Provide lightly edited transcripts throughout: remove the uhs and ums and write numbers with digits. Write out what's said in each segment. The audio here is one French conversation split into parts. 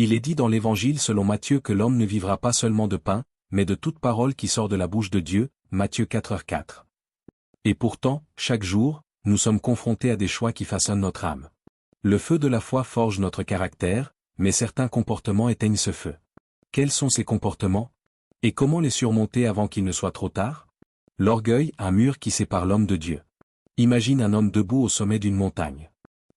Il est dit dans l'Évangile selon Matthieu que l'homme ne vivra pas seulement de pain, mais de toute parole qui sort de la bouche de Dieu, Matthieu 4h4. Et pourtant, chaque jour, nous sommes confrontés à des choix qui façonnent notre âme. Le feu de la foi forge notre caractère, mais certains comportements éteignent ce feu. Quels sont ces comportements? Et comment les surmonter avant qu'il ne soit trop tard? L'orgueil, un mur qui sépare l'homme de Dieu. Imagine un homme debout au sommet d'une montagne.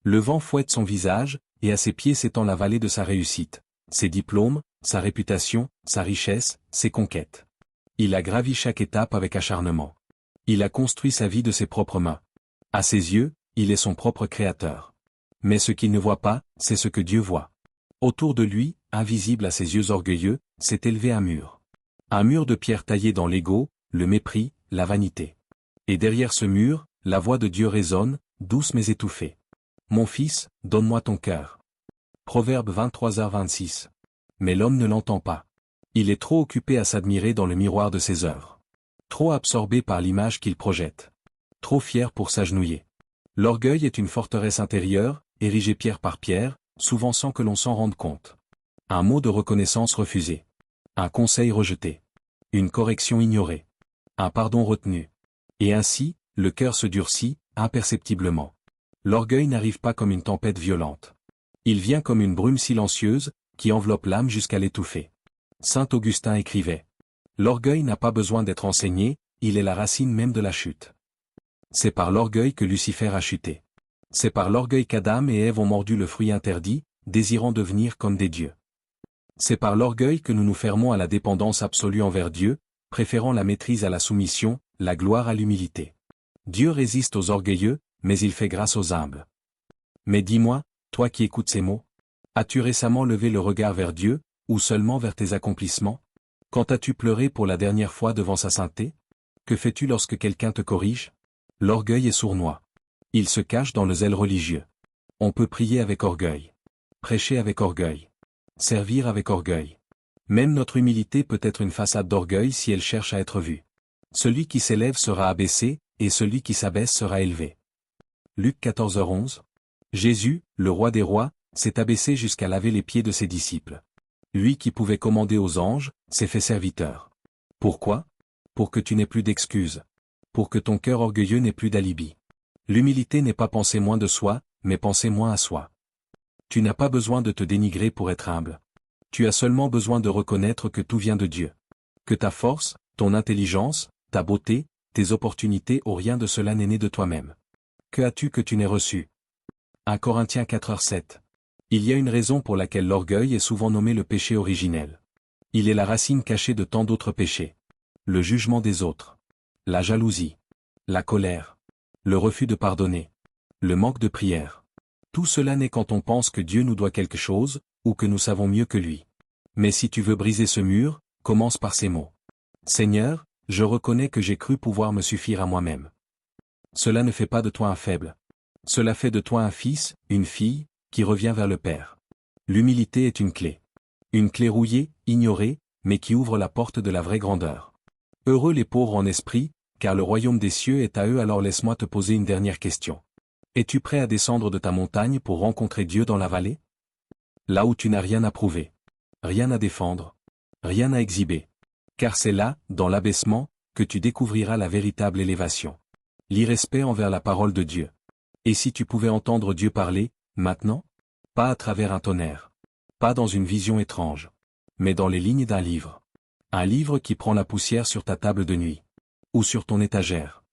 Le vent fouette son visage, et à ses pieds s'étend la vallée de sa réussite, ses diplômes, sa réputation, sa richesse, ses conquêtes. Il a gravi chaque étape avec acharnement. Il a construit sa vie de ses propres mains. À ses yeux, il est son propre créateur. Mais ce qu'il ne voit pas, c'est ce que Dieu voit. Autour de lui, invisible à ses yeux orgueilleux, s'est élevé un mur. Un mur de pierre taillé dans l'ego, le mépris, la vanité. Et derrière ce mur, la voix de Dieu résonne, douce mais étouffée. Mon fils, donne-moi ton cœur. Proverbe 23h26. Mais l'homme ne l'entend pas. Il est trop occupé à s'admirer dans le miroir de ses œuvres. Trop absorbé par l'image qu'il projette. Trop fier pour s'agenouiller. L'orgueil est une forteresse intérieure, érigée pierre par pierre, souvent sans que l'on s'en rende compte. Un mot de reconnaissance refusé. Un conseil rejeté. Une correction ignorée. Un pardon retenu. Et ainsi, le cœur se durcit, imperceptiblement. L'orgueil n'arrive pas comme une tempête violente. Il vient comme une brume silencieuse, qui enveloppe l'âme jusqu'à l'étouffer. Saint Augustin écrivait. L'orgueil n'a pas besoin d'être enseigné, il est la racine même de la chute. C'est par l'orgueil que Lucifer a chuté. C'est par l'orgueil qu'Adam et Ève ont mordu le fruit interdit, désirant devenir comme des dieux. C'est par l'orgueil que nous nous fermons à la dépendance absolue envers Dieu, préférant la maîtrise à la soumission, la gloire à l'humilité. Dieu résiste aux orgueilleux, mais il fait grâce aux humbles. Mais dis-moi, toi qui écoutes ces mots, as-tu récemment levé le regard vers Dieu, ou seulement vers tes accomplissements? Quand as-tu pleuré pour la dernière fois devant sa sainteté? Que fais-tu lorsque quelqu'un te corrige? L'orgueil est sournois. Il se cache dans le zèle religieux. On peut prier avec orgueil. Prêcher avec orgueil. Servir avec orgueil. Même notre humilité peut être une façade d'orgueil si elle cherche à être vue. Celui qui s'élève sera abaissé, et celui qui s'abaisse sera élevé. Luc 14h11. Jésus, le roi des rois, s'est abaissé jusqu'à laver les pieds de ses disciples. Lui qui pouvait commander aux anges, s'est fait serviteur. Pourquoi? Pour que tu n'aies plus d'excuses. Pour que ton cœur orgueilleux n'ait plus d'alibi. L'humilité n'est pas penser moins de soi, mais penser moins à soi. Tu n'as pas besoin de te dénigrer pour être humble. Tu as seulement besoin de reconnaître que tout vient de Dieu. Que ta force, ton intelligence, ta beauté, tes opportunités ou rien de cela n'est né de toi-même. Que as-tu que tu n'aies reçu? 1 Corinthiens 4h7. Il y a une raison pour laquelle l'orgueil est souvent nommé le péché originel. Il est la racine cachée de tant d'autres péchés. Le jugement des autres. La jalousie. La colère. Le refus de pardonner. Le manque de prière. Tout cela naît quand on pense que Dieu nous doit quelque chose, ou que nous savons mieux que lui. Mais si tu veux briser ce mur, commence par ces mots. Seigneur, je reconnais que j'ai cru pouvoir me suffire à moi-même. Cela ne fait pas de toi un faible. Cela fait de toi un fils, une fille, qui revient vers le Père. L'humilité est une clé. Une clé rouillée, ignorée, mais qui ouvre la porte de la vraie grandeur. Heureux les pauvres en esprit, car le royaume des cieux est à eux. Alors laisse-moi te poser une dernière question. Es-tu prêt à descendre de ta montagne pour rencontrer Dieu dans la vallée? Là où tu n'as rien à prouver. Rien à défendre. Rien à exhiber. Car c'est là, dans l'abaissement, que tu découvriras la véritable élévation. L'irrespect envers la parole de Dieu. Et si tu pouvais entendre Dieu parler, maintenant? Pas à travers un tonnerre. Pas dans une vision étrange. Mais dans les lignes d'un livre. Un livre qui prend la poussière sur ta table de nuit. Ou sur ton étagère.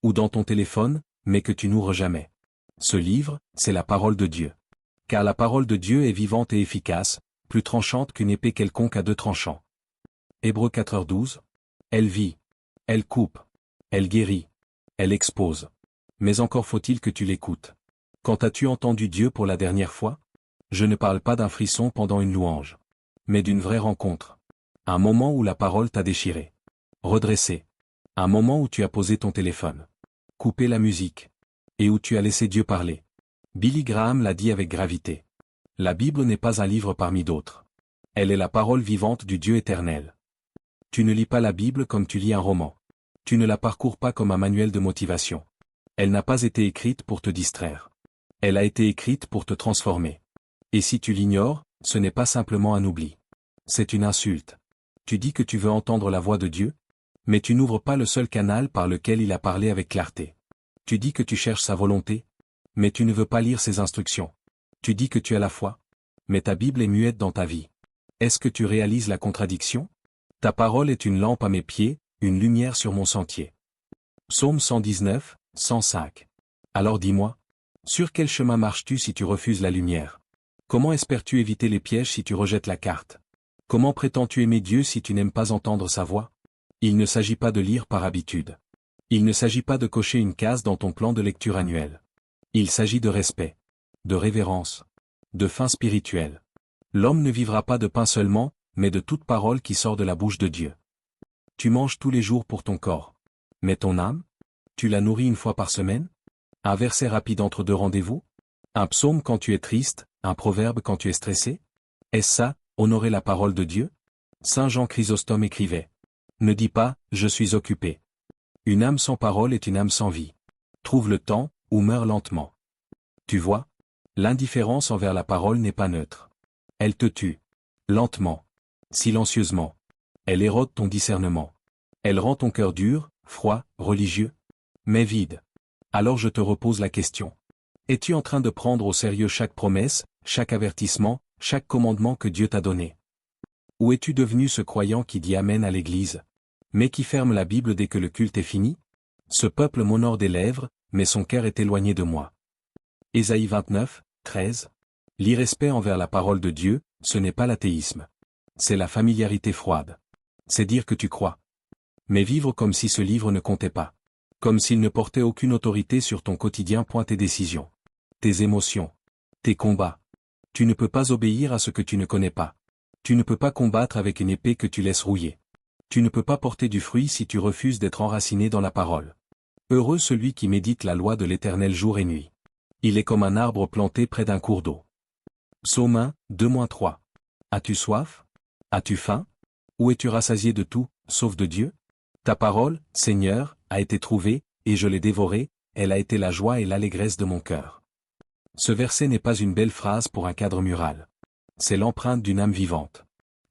Ou dans ton téléphone, mais que tu n'ouvres jamais. Ce livre, c'est la parole de Dieu. Car la parole de Dieu est vivante et efficace, plus tranchante qu'une épée quelconque à deux tranchants. Hébreux 4h12. Elle vit. Elle coupe. Elle guérit. Elle expose. Mais encore faut-il que tu l'écoutes. Quand as-tu entendu Dieu pour la dernière fois? Je ne parle pas d'un frisson pendant une louange. Mais d'une vraie rencontre. Un moment où la parole t'a déchiré. Redressé. Un moment où tu as posé ton téléphone. Coupé la musique. Et où tu as laissé Dieu parler. Billy Graham l'a dit avec gravité. La Bible n'est pas un livre parmi d'autres. Elle est la parole vivante du Dieu éternel. Tu ne lis pas la Bible comme tu lis un roman. Tu ne la parcours pas comme un manuel de motivation. Elle n'a pas été écrite pour te distraire. Elle a été écrite pour te transformer. Et si tu l'ignores, ce n'est pas simplement un oubli. C'est une insulte. Tu dis que tu veux entendre la voix de Dieu, mais tu n'ouvres pas le seul canal par lequel il a parlé avec clarté. Tu dis que tu cherches sa volonté, mais tu ne veux pas lire ses instructions. Tu dis que tu as la foi, mais ta Bible est muette dans ta vie. Est-ce que tu réalises la contradiction? Ta parole est une lampe à mes pieds, une lumière sur mon sentier. Psaume 119, 105. Alors dis-moi, sur quel chemin marches-tu si tu refuses la lumière? Comment espères-tu éviter les pièges si tu rejettes la carte? Comment prétends-tu aimer Dieu si tu n'aimes pas entendre sa voix? Il ne s'agit pas de lire par habitude. Il ne s'agit pas de cocher une case dans ton plan de lecture annuel. Il s'agit de respect, de révérence, de faim spirituelle. L'homme ne vivra pas de pain seulement, mais de toute parole qui sort de la bouche de Dieu. Tu manges tous les jours pour ton corps. Mais ton âme? Tu la nourris une fois par semaine? Un verset rapide entre deux rendez-vous? Un psaume quand tu es triste, un proverbe quand tu es stressé? Est-ce ça, honorer la parole de Dieu? Saint Jean Chrysostome écrivait. Ne dis pas, je suis occupé. Une âme sans parole est une âme sans vie. Trouve le temps, ou meurs lentement. Tu vois? L'indifférence envers la parole n'est pas neutre. Elle te tue. Lentement. Silencieusement. Elle érode ton discernement. Elle rend ton cœur dur, froid, religieux, mais vide. Alors je te repose la question. Es-tu en train de prendre au sérieux chaque promesse, chaque avertissement, chaque commandement que Dieu t'a donné? Ou es-tu devenu ce croyant qui dit Amen à l'Église, mais qui ferme la Bible dès que le culte est fini? Ce peuple m'honore des lèvres, mais son cœur est éloigné de moi. Ésaïe 29, 13. L'irrespect envers la parole de Dieu, ce n'est pas l'athéisme. C'est la familiarité froide. C'est dire que tu crois. Mais vivre comme si ce livre ne comptait pas. Comme s'il ne portait aucune autorité sur ton quotidien. Tes décisions, tes émotions, tes combats. Tu ne peux pas obéir à ce que tu ne connais pas. Tu ne peux pas combattre avec une épée que tu laisses rouiller. Tu ne peux pas porter du fruit si tu refuses d'être enraciné dans la parole. Heureux celui qui médite la loi de l'Éternel jour et nuit. Il est comme un arbre planté près d'un cours d'eau. Psaume 1, 2-3. As-tu soif? As-tu faim? Ou es-tu rassasié de tout, sauf de Dieu? Ta parole, Seigneur, a été trouvée, et je l'ai dévorée, elle a été la joie et l'allégresse de mon cœur. Ce verset n'est pas une belle phrase pour un cadre mural. C'est l'empreinte d'une âme vivante.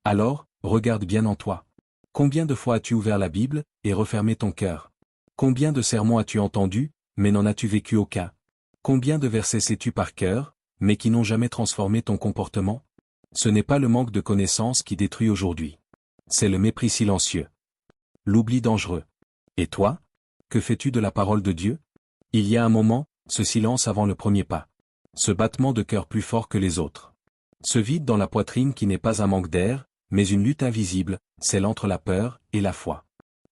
Alors, regarde bien en toi. Combien de fois as-tu ouvert la Bible, et refermé ton cœur? Combien de sermons as-tu entendus, mais n'en as-tu vécu aucun? Combien de versets sais-tu par cœur, mais qui n'ont jamais transformé ton comportement? Ce n'est pas le manque de connaissances qui détruit aujourd'hui. C'est le mépris silencieux. L'oubli dangereux. Et toi? Que fais-tu de la parole de Dieu? Il y a un moment, ce silence avant le premier pas. Ce battement de cœur plus fort que les autres. Ce vide dans la poitrine qui n'est pas un manque d'air, mais une lutte invisible, celle entre la peur et la foi.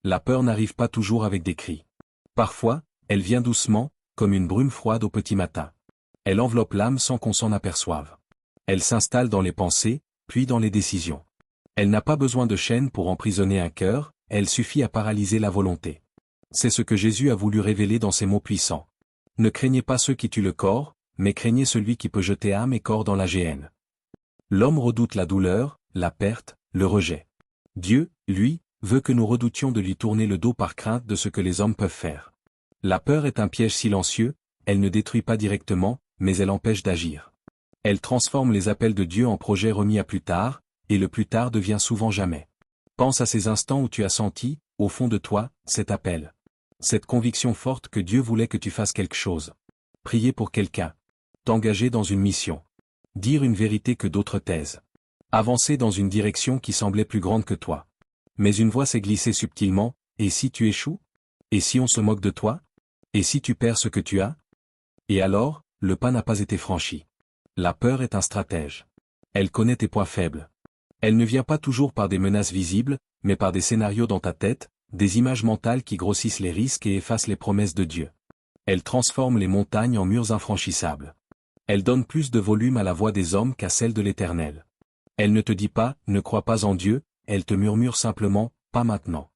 La peur n'arrive pas toujours avec des cris. Parfois, elle vient doucement, comme une brume froide au petit matin. Elle enveloppe l'âme sans qu'on s'en aperçoive. Elle s'installe dans les pensées, puis dans les décisions. Elle n'a pas besoin de chaînes pour emprisonner un cœur, elle suffit à paralyser la volonté. C'est ce que Jésus a voulu révéler dans ses mots puissants. Ne craignez pas ceux qui tuent le corps, mais craignez celui qui peut jeter âme et corps dans la géhenne. L'homme redoute la douleur, la perte, le rejet. Dieu, lui, veut que nous redoutions de lui tourner le dos par crainte de ce que les hommes peuvent faire. La peur est un piège silencieux, elle ne détruit pas directement, mais elle empêche d'agir. Elle transforme les appels de Dieu en projets remis à plus tard, et le plus tard devient souvent jamais. Pense à ces instants où tu as senti, au fond de toi, cet appel. Cette conviction forte que Dieu voulait que tu fasses quelque chose. Prier pour quelqu'un. T'engager dans une mission. Dire une vérité que d'autres taisent. Avancer dans une direction qui semblait plus grande que toi. Mais une voix s'est glissée subtilement, et si tu échoues? Et si on se moque de toi? Et si tu perds ce que tu as? Et alors, le pas n'a pas été franchi. La peur est un stratège. Elle connaît tes points faibles. Elle ne vient pas toujours par des menaces visibles, mais par des scénarios dans ta tête, des images mentales qui grossissent les risques et effacent les promesses de Dieu. Elle transforme les montagnes en murs infranchissables. Elle donne plus de volume à la voix des hommes qu'à celle de l'Éternel. Elle ne te dit pas, ne crois pas en Dieu, elle te murmure simplement, pas maintenant.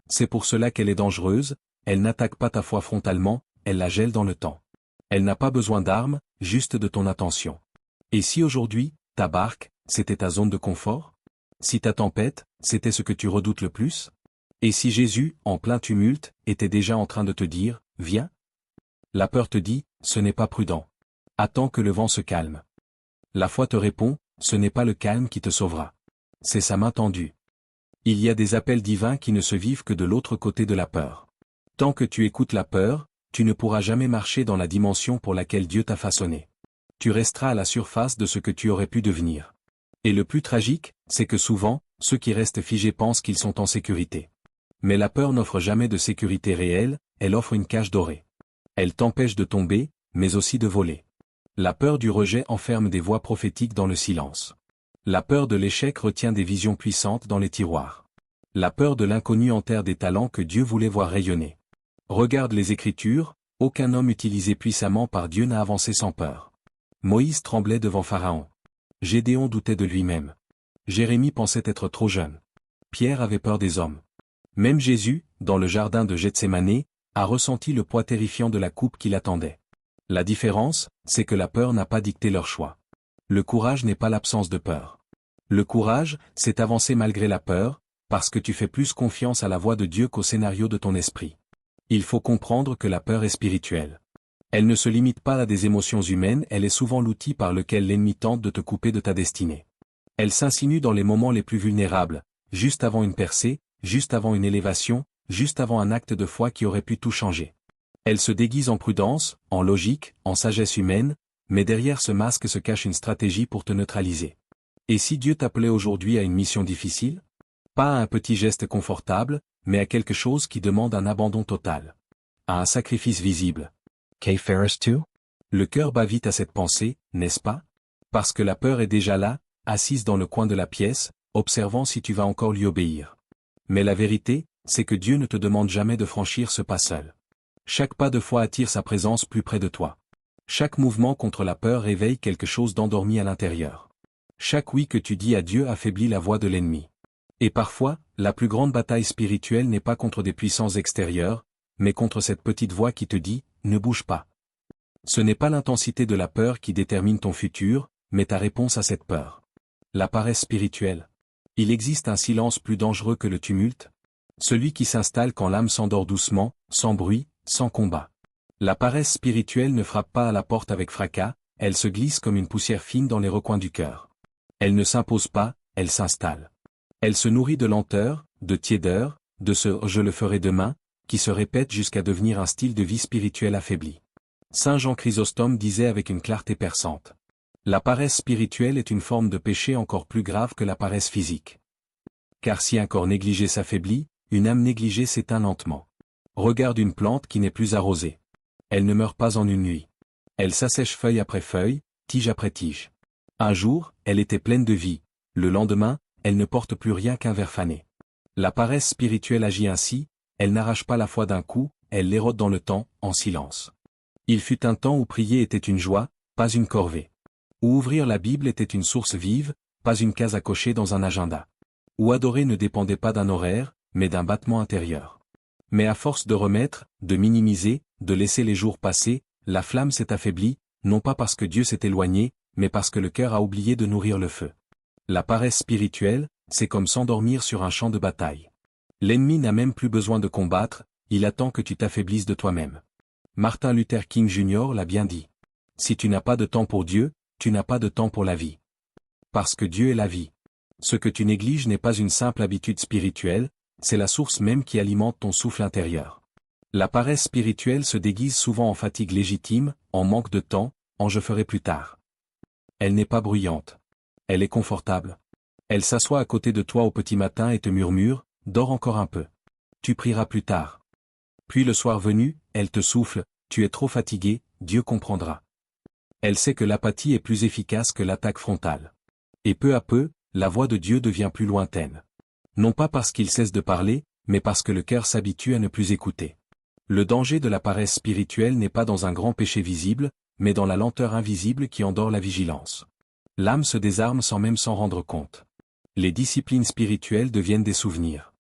C'est pour cela qu'elle est dangereuse, elle n'attaque pas ta foi frontalement, elle la gèle dans le temps. Elle n'a pas besoin d'armes, juste de ton attention. Et si aujourd'hui, ta barque, c'était ta zone de confort? Si ta tempête, c'était ce que tu redoutes le plus? Et si Jésus, en plein tumulte, était déjà en train de te dire, viens? La peur te dit, ce n'est pas prudent. Attends que le vent se calme. La foi te répond, ce n'est pas le calme qui te sauvera. C'est sa main tendue. Il y a des appels divins qui ne se vivent que de l'autre côté de la peur. Tant que tu écoutes la peur, tu ne pourras jamais marcher dans la dimension pour laquelle Dieu t'a façonné. Tu resteras à la surface de ce que tu aurais pu devenir. Et le plus tragique, c'est que souvent, ceux qui restent figés pensent qu'ils sont en sécurité. Mais la peur n'offre jamais de sécurité réelle, elle offre une cage dorée. Elle t'empêche de tomber, mais aussi de voler. La peur du rejet enferme des voix prophétiques dans le silence. La peur de l'échec retient des visions puissantes dans les tiroirs. La peur de l'inconnu enterre des talents que Dieu voulait voir rayonner. Regarde les Écritures, aucun homme utilisé puissamment par Dieu n'a avancé sans peur. Moïse tremblait devant Pharaon. Gédéon doutait de lui-même. Jérémie pensait être trop jeune. Pierre avait peur des hommes. Même Jésus, dans le jardin de Gethsémanée, a ressenti le poids terrifiant de la coupe qui l'attendait. La différence, c'est que la peur n'a pas dicté leur choix. Le courage n'est pas l'absence de peur. Le courage, c'est avancer malgré la peur, parce que tu fais plus confiance à la voix de Dieu qu'au scénario de ton esprit. Il faut comprendre que la peur est spirituelle. Elle ne se limite pas à des émotions humaines, elle est souvent l'outil par lequel l'ennemi tente de te couper de ta destinée. Elle s'insinue dans les moments les plus vulnérables, juste avant une percée, juste avant une élévation, juste avant un acte de foi qui aurait pu tout changer. Elle se déguise en prudence, en logique, en sagesse humaine, mais derrière ce masque se cache une stratégie pour te neutraliser. Et si Dieu t'appelait aujourd'hui à une mission difficile? Pas à un petit geste confortable, mais à quelque chose qui demande un abandon total. À un sacrifice visible. Qu'est Ferris too? Le cœur bat vite à cette pensée, n'est-ce pas? Parce que la peur est déjà là, assise dans le coin de la pièce, observant si tu vas encore lui obéir. Mais la vérité, c'est que Dieu ne te demande jamais de franchir ce pas seul. Chaque pas de foi attire sa présence plus près de toi. Chaque mouvement contre la peur réveille quelque chose d'endormi à l'intérieur. Chaque oui que tu dis à Dieu affaiblit la voix de l'ennemi. Et parfois, la plus grande bataille spirituelle n'est pas contre des puissances extérieures, mais contre cette petite voix qui te dit « ne bouge pas ». Ce n'est pas l'intensité de la peur qui détermine ton futur, mais ta réponse à cette peur. La paresse spirituelle. Il existe un silence plus dangereux que le tumulte. Celui qui s'installe quand l'âme s'endort doucement, sans bruit, sans combat. La paresse spirituelle ne frappe pas à la porte avec fracas, elle se glisse comme une poussière fine dans les recoins du cœur. Elle ne s'impose pas, elle s'installe. Elle se nourrit de lenteur, de tiédeur, de ce « je le ferai demain », qui se répète jusqu'à devenir un style de vie spirituelle affaibli. Saint Jean Chrysostome disait avec une clarté perçante. La paresse spirituelle est une forme de péché encore plus grave que la paresse physique. Car si un corps négligé s'affaiblit, une âme négligée s'éteint lentement. Regarde une plante qui n'est plus arrosée. Elle ne meurt pas en une nuit. Elle s'assèche feuille après feuille, tige après tige. Un jour, elle était pleine de vie. Le lendemain, elle ne porte plus rien qu'un ver fané. La paresse spirituelle agit ainsi, elle n'arrache pas la foi d'un coup, elle l'érode dans le temps, en silence. Il fut un temps où prier était une joie, pas une corvée. Où ouvrir la Bible était une source vive, pas une case à cocher dans un agenda. Où adorer ne dépendait pas d'un horaire, mais d'un battement intérieur. Mais à force de remettre, de minimiser, de laisser les jours passer, la flamme s'est affaiblie, non pas parce que Dieu s'est éloigné, mais parce que le cœur a oublié de nourrir le feu. La paresse spirituelle, c'est comme s'endormir sur un champ de bataille. L'ennemi n'a même plus besoin de combattre, il attend que tu t'affaiblisses de toi-même. Martin Luther King Jr. l'a bien dit. Si tu n'as pas de temps pour Dieu, tu n'as pas de temps pour la vie. Parce que Dieu est la vie. Ce que tu négliges n'est pas une simple habitude spirituelle, c'est la source même qui alimente ton souffle intérieur. La paresse spirituelle se déguise souvent en fatigue légitime, en manque de temps, en je ferai plus tard. Elle n'est pas bruyante. Elle est confortable. Elle s'assoit à côté de toi au petit matin et te murmure, dors encore un peu. Tu prieras plus tard. Puis le soir venu, elle te souffle, tu es trop fatigué, Dieu comprendra. Elle sait que l'apathie est plus efficace que l'attaque frontale. Et peu à peu, la voix de Dieu devient plus lointaine. Non pas parce qu'il cesse de parler, mais parce que le cœur s'habitue à ne plus écouter. Le danger de la paresse spirituelle n'est pas dans un grand péché visible, mais dans la lenteur invisible qui endort la vigilance. L'âme se désarme sans même s'en rendre compte. Les disciplines spirituelles deviennent des souvenirs.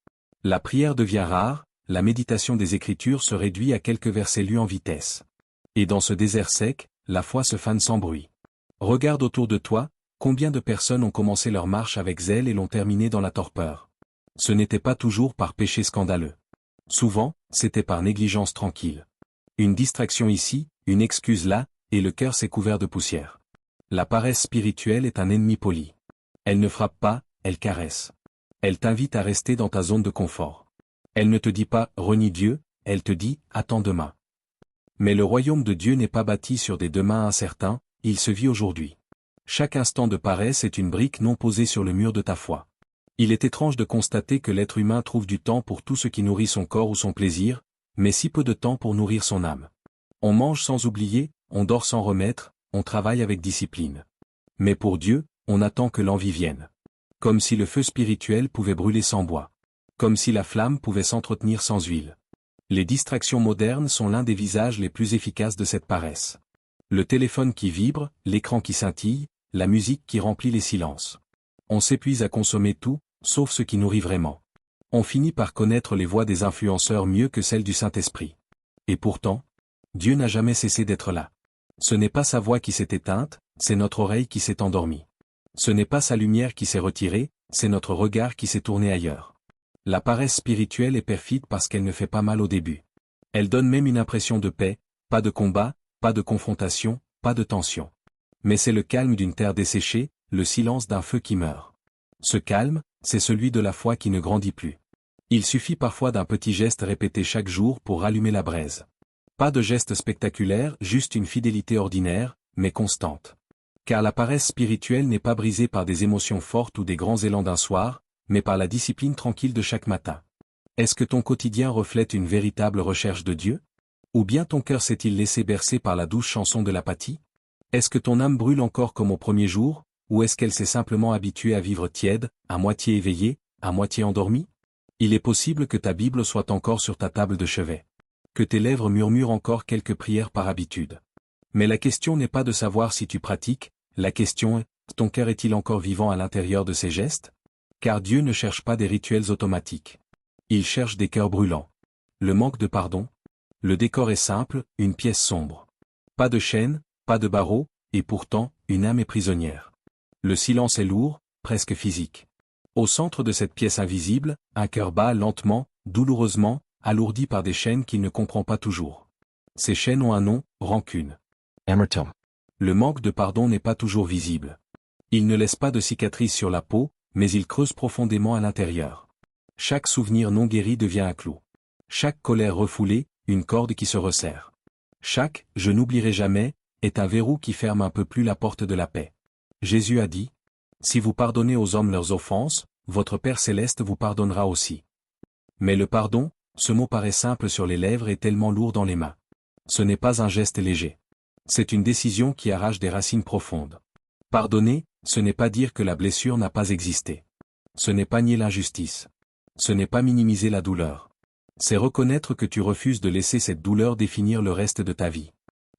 La prière devient rare, la méditation des Écritures se réduit à quelques versets lus en vitesse. Et dans ce désert sec, la foi se fane sans bruit. Regarde autour de toi, combien de personnes ont commencé leur marche avec zèle et l'ont terminée dans la torpeur. Ce n'était pas toujours par péché scandaleux. Souvent, c'était par négligence tranquille. Une distraction ici, une excuse là, et le cœur s'est couvert de poussière. La paresse spirituelle est un ennemi poli. Elle ne frappe pas, elle caresse. Elle t'invite à rester dans ta zone de confort. Elle ne te dit pas « renie Dieu », elle te dit « attends demain ». Mais le royaume de Dieu n'est pas bâti sur des demains incertains, il se vit aujourd'hui. Chaque instant de paresse est une brique non posée sur le mur de ta foi. Il est étrange de constater que l'être humain trouve du temps pour tout ce qui nourrit son corps ou son plaisir, mais si peu de temps pour nourrir son âme. On mange sans oublier, on dort sans remettre, on travaille avec discipline. Mais pour Dieu, on attend que l'envie vienne. Comme si le feu spirituel pouvait brûler sans bois. Comme si la flamme pouvait s'entretenir sans huile. Les distractions modernes sont l'un des visages les plus efficaces de cette paresse. Le téléphone qui vibre, l'écran qui scintille, la musique qui remplit les silences. On s'épuise à consommer tout, sauf ce qui nourrit vraiment. On finit par connaître les voix des influenceurs mieux que celles du Saint-Esprit. Et pourtant, Dieu n'a jamais cessé d'être là. Ce n'est pas sa voix qui s'est éteinte, c'est notre oreille qui s'est endormie. Ce n'est pas sa lumière qui s'est retirée, c'est notre regard qui s'est tourné ailleurs. La paresse spirituelle est perfide parce qu'elle ne fait pas mal au début. Elle donne même une impression de paix, pas de combat, pas de confrontation, pas de tension. Mais c'est le calme d'une terre desséchée, le silence d'un feu qui meurt. Ce calme, c'est celui de la foi qui ne grandit plus. Il suffit parfois d'un petit geste répété chaque jour pour rallumer la braise. Pas de geste spectaculaire, juste une fidélité ordinaire, mais constante. Car la paresse spirituelle n'est pas brisée par des émotions fortes ou des grands élans d'un soir, mais par la discipline tranquille de chaque matin. Est-ce que ton quotidien reflète une véritable recherche de Dieu? Ou bien ton cœur s'est-il laissé bercer par la douce chanson de l'apathie? Est-ce que ton âme brûle encore comme au premier jour, ou est-ce qu'elle s'est simplement habituée à vivre tiède, à moitié éveillée, à moitié endormie? Il est possible que ta Bible soit encore sur ta table de chevet. Que tes lèvres murmurent encore quelques prières par habitude. Mais la question n'est pas de savoir si tu pratiques, la question est, ton cœur est-il encore vivant à l'intérieur de ces gestes? Car Dieu ne cherche pas des rituels automatiques. Il cherche des cœurs brûlants. Le manque de pardon? Le décor est simple, une pièce sombre. Pas de chaînes, pas de barreaux, et pourtant, une âme est prisonnière. Le silence est lourd, presque physique. Au centre de cette pièce invisible, un cœur bat lentement, douloureusement, alourdi par des chaînes qu'il ne comprend pas toujours. Ces chaînes ont un nom, rancune. Amertum. Le manque de pardon n'est pas toujours visible. Il ne laisse pas de cicatrices sur la peau, mais il creuse profondément à l'intérieur. Chaque souvenir non guéri devient un clou. Chaque colère refoulée, une corde qui se resserre. Chaque « je n'oublierai jamais » est un verrou qui ferme un peu plus la porte de la paix. Jésus a dit « Si vous pardonnez aux hommes leurs offenses, votre Père céleste vous pardonnera aussi. » Mais le pardon, ce mot paraît simple sur les lèvres et tellement lourd dans les mains. Ce n'est pas un geste léger. C'est une décision qui arrache des racines profondes. Pardonner, ce n'est pas dire que la blessure n'a pas existé. Ce n'est pas nier l'injustice. Ce n'est pas minimiser la douleur. C'est reconnaître que tu refuses de laisser cette douleur définir le reste de ta vie.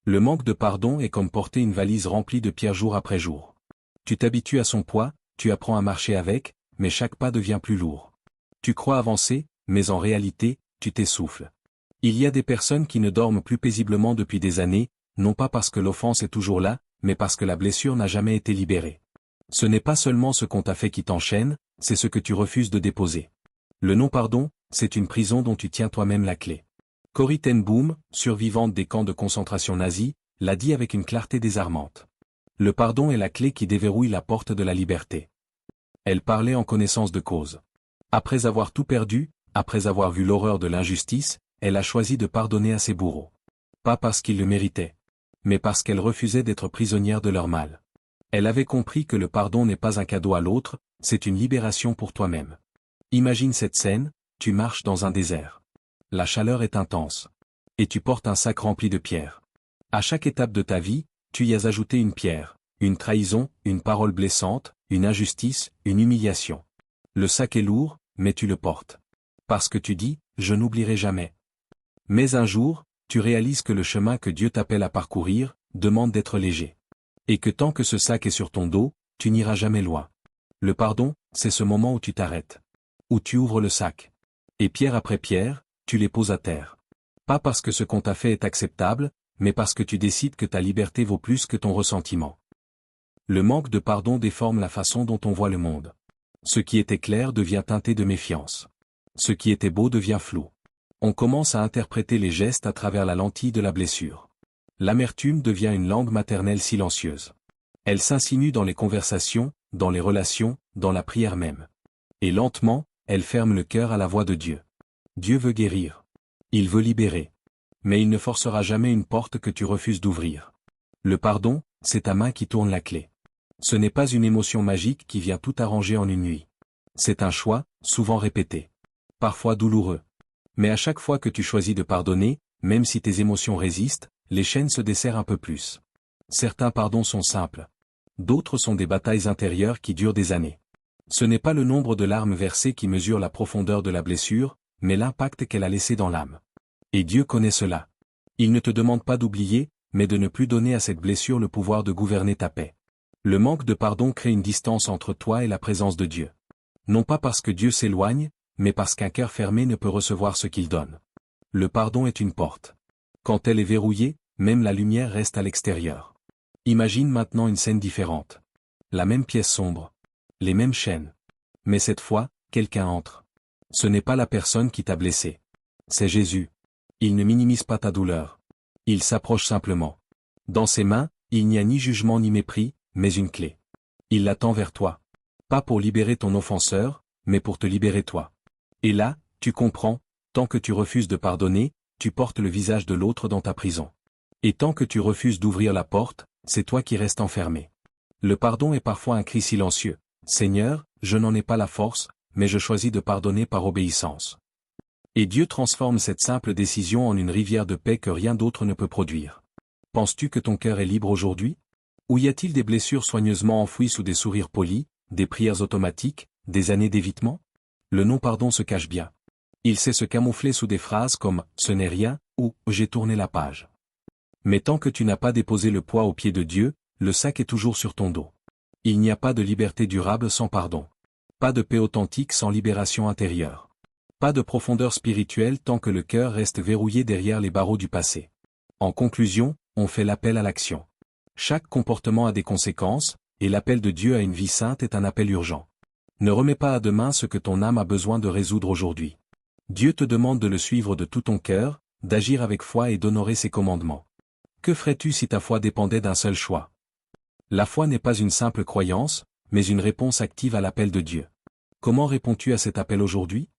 Le manque de pardon est comme porter une valise remplie de pierres jour après jour. Tu t'habitues à son poids, tu apprends à marcher avec, mais chaque pas devient plus lourd. Tu crois avancer, mais en réalité, tu t'essouffles. Il y a des personnes qui ne dorment plus paisiblement depuis des années, non pas parce que l'offense est toujours là, mais parce que la blessure n'a jamais été libérée. Ce n'est pas seulement ce qu'on t'a fait qui t'enchaîne, c'est ce que tu refuses de déposer. Le non-pardon, c'est une prison dont tu tiens toi-même la clé. Corrie ten Boom, survivante des camps de concentration nazis, l'a dit avec une clarté désarmante. Le pardon est la clé qui déverrouille la porte de la liberté. Elle parlait en connaissance de cause. Après avoir tout perdu, après avoir vu l'horreur de l'injustice, elle a choisi de pardonner à ses bourreaux. Pas parce qu'ils le méritaient, mais parce qu'elle refusait d'être prisonnière de leur mal. Elle avait compris que le pardon n'est pas un cadeau à l'autre, c'est une libération pour toi-même. Imagine cette scène, tu marches dans un désert. La chaleur est intense. Et tu portes un sac rempli de pierres. À chaque étape de ta vie, tu y as ajouté une pierre, une trahison, une parole blessante, une injustice, une humiliation. Le sac est lourd, mais tu le portes. Parce que tu dis, je n'oublierai jamais. Mais un jour, tu réalises que le chemin que Dieu t'appelle à parcourir, demande d'être léger. Et que tant que ce sac est sur ton dos, tu n'iras jamais loin. Le pardon, c'est ce moment où tu t'arrêtes. Où tu ouvres le sac. Et pierre après pierre, tu les poses à terre. Pas parce que ce qu'on t'a fait est acceptable, mais parce que tu décides que ta liberté vaut plus que ton ressentiment. Le manque de pardon déforme la façon dont on voit le monde. Ce qui était clair devient teinté de méfiance. Ce qui était beau devient flou. On commence à interpréter les gestes à travers la lentille de la blessure. L'amertume devient une langue maternelle silencieuse. Elle s'insinue dans les conversations, dans les relations, dans la prière même. Et lentement, elle ferme le cœur à la voix de Dieu. Dieu veut guérir. Il veut libérer. Mais il ne forcera jamais une porte que tu refuses d'ouvrir. Le pardon, c'est ta main qui tourne la clé. Ce n'est pas une émotion magique qui vient tout arranger en une nuit. C'est un choix, souvent répété. Parfois douloureux. Mais à chaque fois que tu choisis de pardonner, même si tes émotions résistent, les chaînes se desserrent un peu plus. Certains pardons sont simples. D'autres sont des batailles intérieures qui durent des années. Ce n'est pas le nombre de larmes versées qui mesure la profondeur de la blessure, mais l'impact qu'elle a laissé dans l'âme. Et Dieu connaît cela. Il ne te demande pas d'oublier, mais de ne plus donner à cette blessure le pouvoir de gouverner ta paix. Le manque de pardon crée une distance entre toi et la présence de Dieu. Non pas parce que Dieu s'éloigne, mais parce qu'un cœur fermé ne peut recevoir ce qu'il donne. Le pardon est une porte. Quand elle est verrouillée, même la lumière reste à l'extérieur. Imagine maintenant une scène différente. La même pièce sombre. Les mêmes chaînes. Mais cette fois, quelqu'un entre. Ce n'est pas la personne qui t'a blessé. C'est Jésus. Il ne minimise pas ta douleur. Il s'approche simplement. Dans ses mains, il n'y a ni jugement ni mépris, mais une clé. Il la tend vers toi. Pas pour libérer ton offenseur, mais pour te libérer toi. Et là, tu comprends, tant que tu refuses de pardonner, tu portes le visage de l'autre dans ta prison. Et tant que tu refuses d'ouvrir la porte, c'est toi qui restes enfermé. Le pardon est parfois un cri silencieux. Seigneur, je n'en ai pas la force, mais je choisis de pardonner par obéissance. Et Dieu transforme cette simple décision en une rivière de paix que rien d'autre ne peut produire. Penses-tu que ton cœur est libre aujourd'hui? Ou y a-t-il des blessures soigneusement enfouies sous des sourires polis, des prières automatiques, des années d'évitement? Le non-pardon se cache bien. Il sait se camoufler sous des phrases comme « ce n'est rien » ou « j'ai tourné la page ». Mais tant que tu n'as pas déposé le poids aux pieds de Dieu, le sac est toujours sur ton dos. Il n'y a pas de liberté durable sans pardon. Pas de paix authentique sans libération intérieure. Pas de profondeur spirituelle tant que le cœur reste verrouillé derrière les barreaux du passé. En conclusion, on fait l'appel à l'action. Chaque comportement a des conséquences, et l'appel de Dieu à une vie sainte est un appel urgent. Ne remets pas à demain ce que ton âme a besoin de résoudre aujourd'hui. Dieu te demande de le suivre de tout ton cœur, d'agir avec foi et d'honorer ses commandements. Que ferais-tu si ta foi dépendait d'un seul choix? La foi n'est pas une simple croyance, mais une réponse active à l'appel de Dieu. Comment réponds-tu à cet appel aujourd'hui?